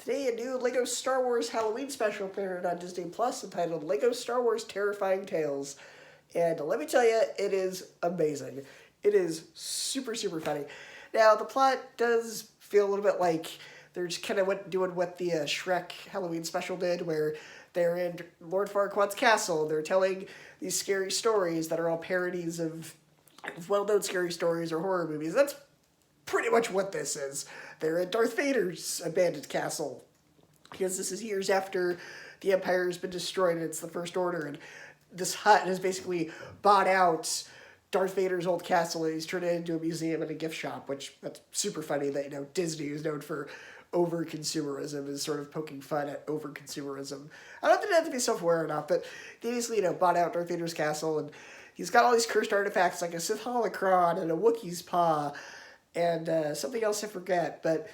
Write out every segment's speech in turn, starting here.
Today, a new LEGO Star Wars Halloween special premiered on Disney Plus entitled LEGO Star Wars Terrifying Tales. And let me tell you, it is amazing. It is super, super funny. Now, the plot does feel a little bit like they're just kind of doing what the Shrek Halloween special did, where they're in Lord Farquaad's castle. They're telling these scary stories that are all parodies of well-known scary stories or horror movies. That's pretty much what this is. They're at Darth Vader's abandoned castle, because this is years after the Empire has been destroyed and it's the First Order, and this hut has basically bought out Darth Vader's old castle and he's turned it into a museum and a gift shop, which that's super funny that, Disney is known for over-consumerism, is sort of poking fun at over-consumerism. I don't think they have to be self-aware or not, but they basically, bought out Darth Vader's castle, and he's got all these cursed artifacts like a Sith holocron and a Wookiee's paw and something else I forget, but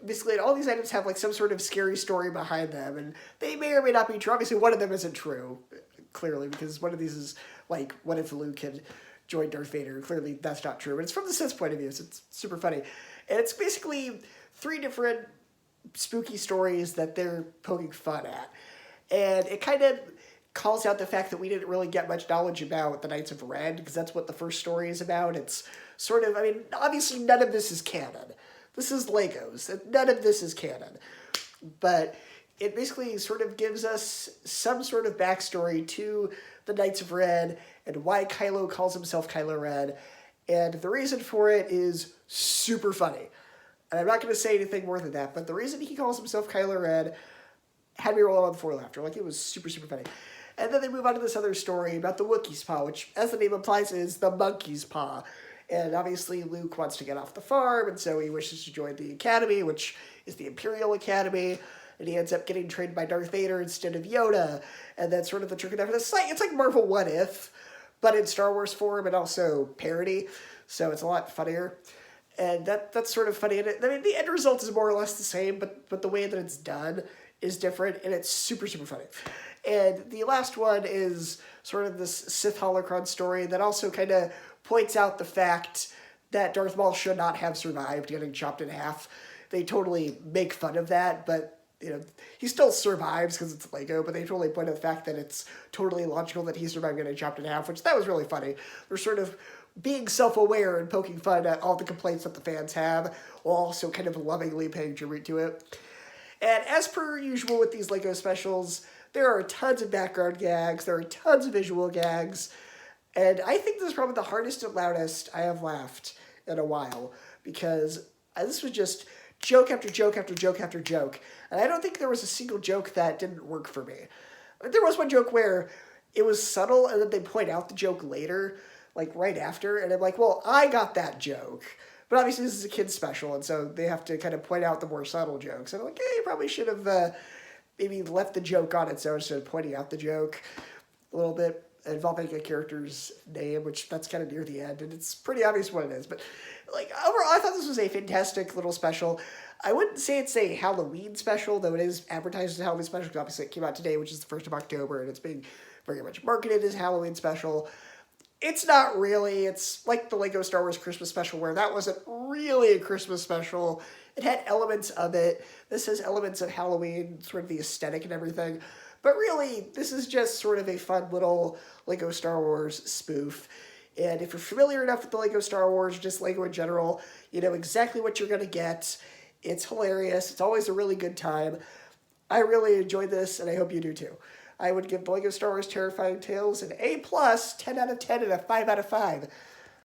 basically all these items have like some sort of scary story behind them, and they may or may not be true. Obviously, one of them isn't true, clearly, because one of these is like, what if Luke had joined Darth Vader? Clearly, that's not true, but it's from the Sith's point of view, so it's super funny. And it's basically 3 different spooky stories that they're poking fun at, and it kind of calls out the fact that we didn't really get much knowledge about the Knights of Ren, because that's what the first story is about. It's sort of, obviously none of this is canon. This is Legos. None of this is canon. But it basically sort of gives us some sort of backstory to the Knights of Ren and why Kylo calls himself Kylo Ren. And the reason for it is super funny. And I'm not going to say anything more than that, but the reason he calls himself Kylo Ren had me roll on the floor laughter. Like, it was super, super funny. And then they move on to this other story about the Wookiee's paw, which, as the name implies, is the monkey's paw. And obviously Luke wants to get off the farm, and so he wishes to join the Academy, which is the Imperial Academy. And he ends up getting trained by Darth Vader instead of Yoda. And that's sort of the trick of that. It's like Marvel What If, but in Star Wars form and also parody. So it's a lot funnier. And that's sort of funny. And the end result is more or less the same, but the way that it's done is different, and it's super, super funny. And the last one is sort of this Sith holocron story that also kind of points out the fact that Darth Maul should not have survived getting chopped in half. They totally make fun of that, but he still survives because it's Lego, but they totally point out the fact that it's totally logical that he survived getting chopped in half, which that was really funny. They're sort of being self-aware and poking fun at all the complaints that the fans have, while also kind of lovingly paying tribute to it. And as per usual with these LEGO specials, there are tons of background gags, there are tons of visual gags, and I think this is probably the hardest and loudest I have laughed in a while, because this was just joke after joke after joke after joke, and I don't think there was a single joke that didn't work for me. There was one joke where it was subtle, and then they point out the joke later, like right after, and I'm like, well, I got that joke. But obviously this is a kid's special, and so they have to kind of point out the more subtle jokes. And I'm like, hey, you probably should have maybe left the joke on its own instead of pointing out the joke a little bit, involving a character's name, which that's kind of near the end, and it's pretty obvious what it is. But like overall, I thought this was a fantastic little special. I wouldn't say it's a Halloween special, though it is advertised as a Halloween special, because obviously it came out today, which is the 1st of October, and it's being very much marketed as a Halloween special. It's not really. It's like the LEGO Star Wars Christmas special, where that wasn't really a Christmas special. It had elements of it. This has elements of Halloween, sort of the aesthetic and everything. But really, this is just sort of a fun little LEGO Star Wars spoof. And if you're familiar enough with the LEGO Star Wars, just LEGO in general, you know exactly what you're going to get. It's hilarious. It's always a really good time. I really enjoyed this, and I hope you do too. I would give LEGO Star Wars Terrifying Tales an A+, 10 out of 10, and a 5 out of 5.